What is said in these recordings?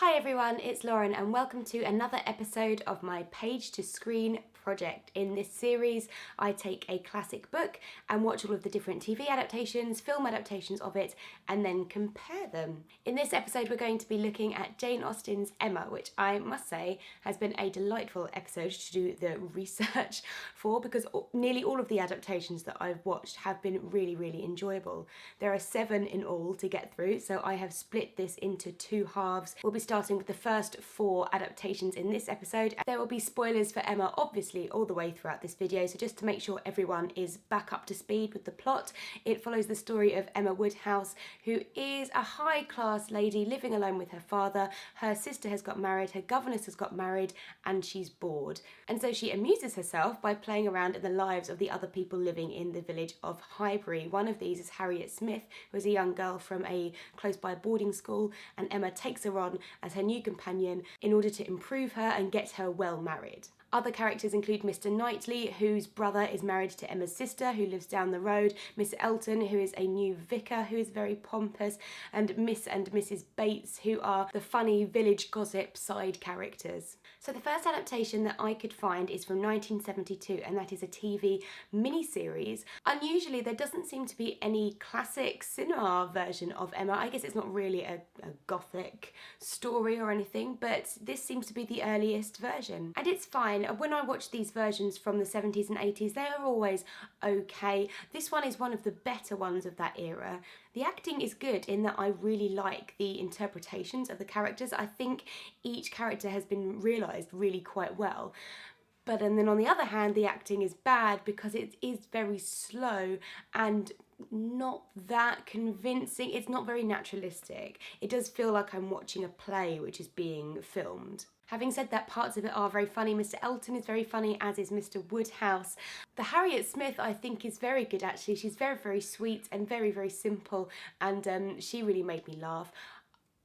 Hi everyone, it's Lauren and welcome to another episode of my Page to Screen project. In this series, I take a classic book and watch all of the different TV adaptations, film adaptations of it, and then compare them. In this episode, we're going to be looking at Jane Austen's Emma, which I must say has been a delightful episode to do the research for, because nearly all of the adaptations that I've watched have been really enjoyable. There are 7 in all to get through, so I have split this into 2 halves. We'll be starting with the first 4 adaptations in this episode. There will be spoilers for Emma, obviously, all the way throughout this video, so just to make sure everyone is back up to speed with the plot, it follows the story of Emma Woodhouse, who is a high-class lady living alone with her father. Her sister has got married, her governess has got married, and she's bored. And so she amuses herself by playing around in the lives of the other people living in the village of Highbury. One of these is Harriet Smith, who is a young girl from a close-by boarding school, and Emma takes her on as her new companion in order to improve her and get her well married. Other characters include Mr. Knightley, whose brother is married to Emma's sister, who lives down the road, Miss Elton, who is a new vicar, who is very pompous, and Miss and Mrs. Bates, who are the funny village gossip side characters. So the first adaptation that I could find is from 1972, and that is a TV miniseries. Unusually, there doesn't seem to be any classic cinema version of Emma. I guess it's not really a gothic story or anything, but this seems to be the earliest version. And it's fine. When I watch these versions from the 70s and 80s, they are always okay. This one is one of the better ones of that era. The acting is good in that I really like the interpretations of the characters. I think each character has been realised really quite well. But and then on the other hand, the acting is bad because it is very slow and not that convincing. It's not very naturalistic. It does feel like I'm watching a play which is being filmed. Having said that, parts of it are very funny. Mr. Elton is very funny, as is Mr. Woodhouse. The Harriet Smith, I think, is very good actually. She's very sweet and very simple, and she really made me laugh.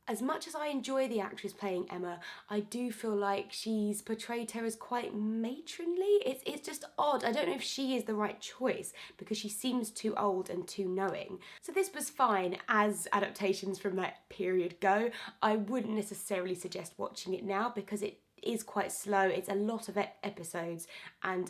As much as I enjoy the actress playing Emma, I do feel like she's portrayed her as quite matronly. It's just odd. I don't know if she is the right choice because she seems too old and too knowing. So this was fine as adaptations from that period go. I wouldn't necessarily suggest watching it now because it is quite slow. It's a lot of episodes, and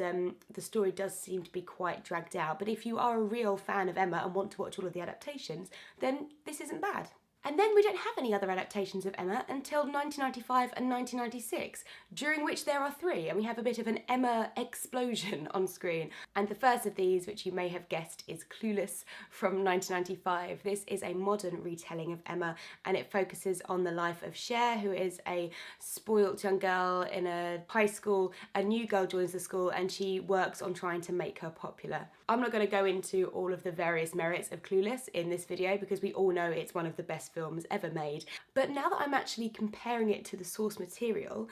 the story does seem to be quite dragged out. But if you are a real fan of Emma and want to watch all of the adaptations, then this isn't bad. And then we don't have any other adaptations of Emma until 1995 and 1996, during which there are 3, and we have a bit of an Emma explosion on screen. And the first of these, which you may have guessed, is Clueless from 1995. This is a modern retelling of Emma, and it focuses on the life of Cher, who is a spoilt young girl in a high school. A new girl joins the school and she works on trying to make her popular. I'm not going to go into all of the various merits of Clueless in this video because we all know it's one of the best films ever made. But now that I'm actually comparing it to the source material,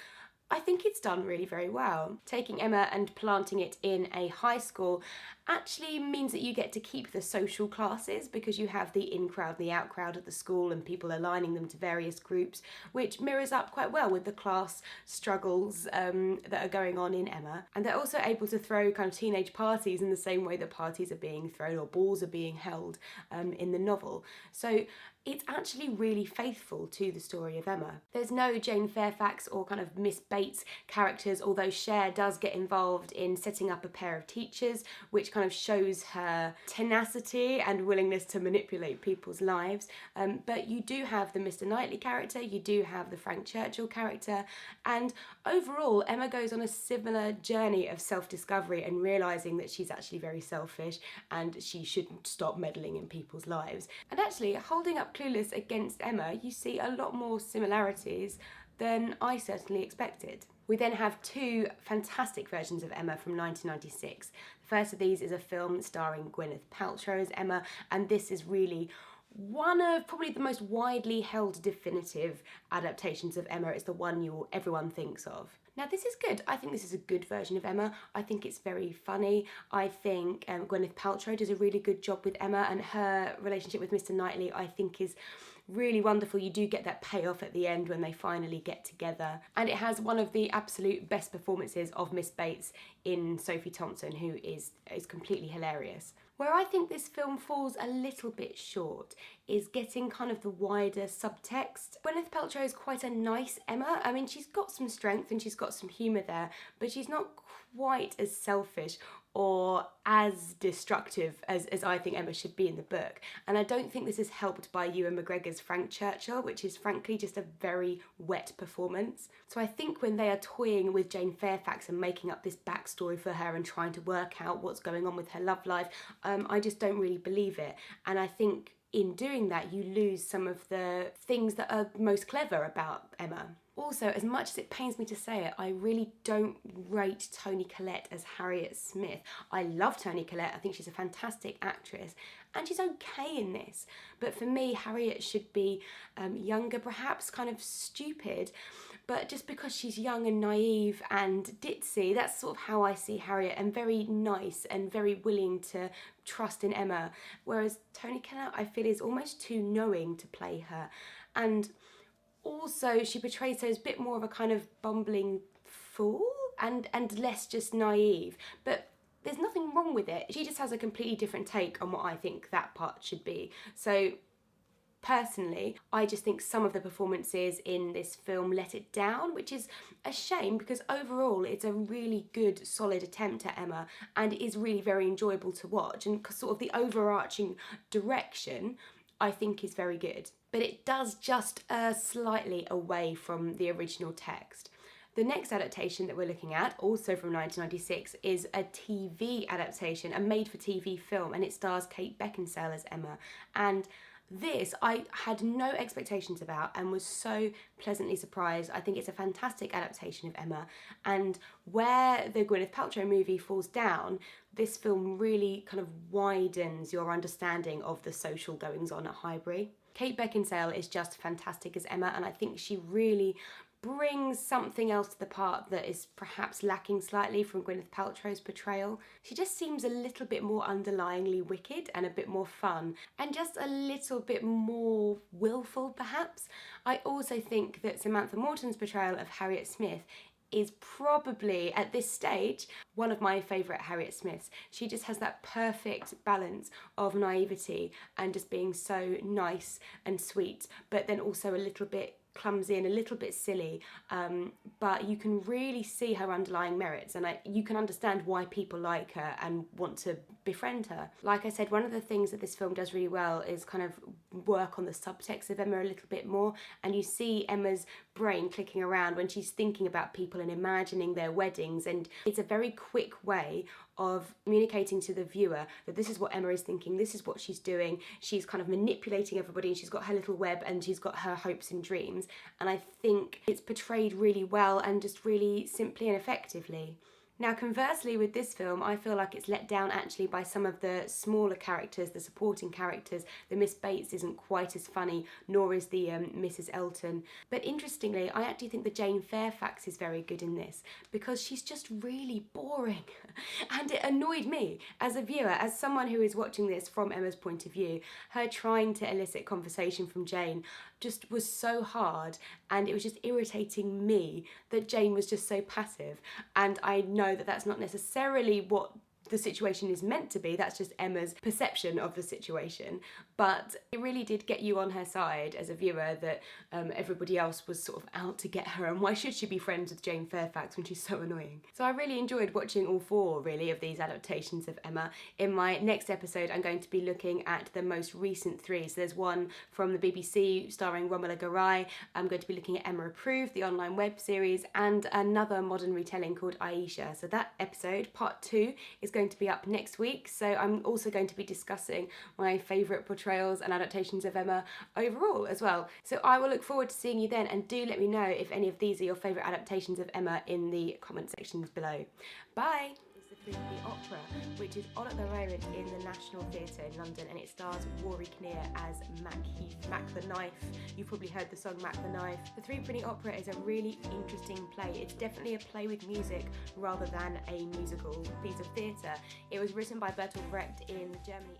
I think it's done really very well. Taking Emma and planting it in a high school actually means that you get to keep the social classes because you have the in-crowd and the out-crowd at the school and people aligning them to various groups, which mirrors up quite well with the class struggles that are going on in Emma. And they're also able to throw kind of teenage parties in the same way that parties are being thrown or balls are being held in the novel. So it's actually really faithful to the story of Emma. There's no Jane Fairfax or kind of Miss Bates characters, although Cher does get involved in setting up a pair of teachers, which kind of shows her tenacity and willingness to manipulate people's lives. But you do have the Mr. Knightley character, you do have the Frank Churchill character, and overall Emma goes on a similar journey of self-discovery and realising that she's actually very selfish and she shouldn't stop meddling in people's lives. And actually, holding up Clueless against Emma, you see a lot more similarities than I certainly expected. We then have 2 fantastic versions of Emma from 1996. The first of these is a film starring Gwyneth Paltrow as Emma, and this is really one of probably the most widely held definitive adaptations of Emma. It's the one everyone thinks of. Now this is good. I think this is a good version of Emma. I think it's very funny. I think Gwyneth Paltrow does a really good job with Emma, and her relationship with Mr. Knightley I think is really wonderful. You do get that payoff at the end when they finally get together. And it has one of the absolute best performances of Miss Bates in Sophie Thompson, who is completely hilarious. Where I think this film falls a little bit short is getting kind of the wider subtext. Gwyneth Paltrow is quite a nice Emma. I mean, she's got some strength and she's got some humour there, but she's not quite as selfish or as destructive as I think Emma should be in the book. And I don't think this is helped by Ewan McGregor's Frank Churchill, which is frankly just a very wet performance. So I think when they are toying with Jane Fairfax and making up this backstory for her and trying to work out what's going on with her love life, I just don't really believe it. And I think in doing that, you lose some of the things that are most clever about Emma. Also, as much as it pains me to say it, I really don't rate Toni Collette as Harriet Smith. I love Toni Collette, I think she's a fantastic actress, and she's okay in this. But for me, Harriet should be younger perhaps, kind of stupid, but just because she's young and naive and ditzy, that's sort of how I see Harriet, and very nice and very willing to trust in Emma. Whereas Toni Collette, I feel, is almost too knowing to play her. And also, she portrays her as a bit more of a kind of bumbling fool and less just naive. But there's nothing wrong with it. She just has a completely different take on what I think that part should be. So personally, I just think some of the performances in this film let it down, which is a shame because overall it's a really good, solid attempt at Emma and it is really very enjoyable to watch, and sort of the overarching direction I think is very good. But it does just slightly away from the original text. The next adaptation that we're looking at, also from 1996, is a TV adaptation, a made-for-TV film, and it stars Kate Beckinsale as Emma. And this I had no expectations about and was so pleasantly surprised. I think it's a fantastic adaptation of Emma, and where the Gwyneth Paltrow movie falls down, this film really kind of widens your understanding of the social goings-on at Highbury. Kate Beckinsale is just fantastic as Emma, and I think she really brings something else to the part that is perhaps lacking slightly from Gwyneth Paltrow's portrayal. She just seems a little bit more underlyingly wicked and a bit more fun and just a little bit more willful perhaps. I also think that Samantha Morton's portrayal of Harriet Smith is probably, at this stage, one of my favourite Harriet Smiths. She just has that perfect balance of naivety and just being so nice and sweet, but then also a little bit clumsy and a little bit silly, but you can really see her underlying merits, and you can understand why people like her and want to befriend her. Like I said, one of the things that this film does really well is kind of work on the subtext of Emma a little bit more, and you see Emma's brain clicking around when she's thinking about people and imagining their weddings, and it's a very quick way of communicating to the viewer that this is what Emma is thinking, this is what she's doing. She's kind of manipulating everybody, and she's got her little web and she's got her hopes and dreams, and I think it's portrayed really well and just really simply and effectively. Now, conversely with this film, I feel like it's let down actually by some of the smaller characters, the supporting characters. The Miss Bates isn't quite as funny, nor is the Mrs. Elton. But interestingly, I actually think the Jane Fairfax is very good in this because she's just really boring. And it annoyed me as a viewer, as someone who is watching this from Emma's point of view. Her trying to elicit conversation from Jane just was so hard, and it was just irritating me that Jane was just so passive. And I know that that's not necessarily what the situation is meant to be, that's just Emma's perception of the situation, but it really did get you on her side as a viewer that everybody else was sort of out to get her, and why should she be friends with Jane Fairfax when she's so annoying? So I really enjoyed watching all four really of these adaptations of Emma. In my next episode I'm going to be looking at the most recent three. So there's one from the BBC starring Romola Garai, I'm going to be looking at Emma Approved, the online web series, and another modern retelling called Aisha. So that episode, part 2, is going to be up next week. So I'm also going to be discussing my favourite portrayals and adaptations of Emma overall as well. So I will look forward to seeing you then, and do let me know if any of these are your favourite adaptations of Emma in the comment sections below. Bye! The opera, which is on at the moment in the National Theatre in London, and it stars Rory Kinnear as Mac Heath, Mac the Knife. You've probably heard the song Mac the Knife. The Threepenny Opera is a really interesting play. It's definitely a play with music rather than a musical piece of theatre. It was written by Bertolt Brecht in Germany.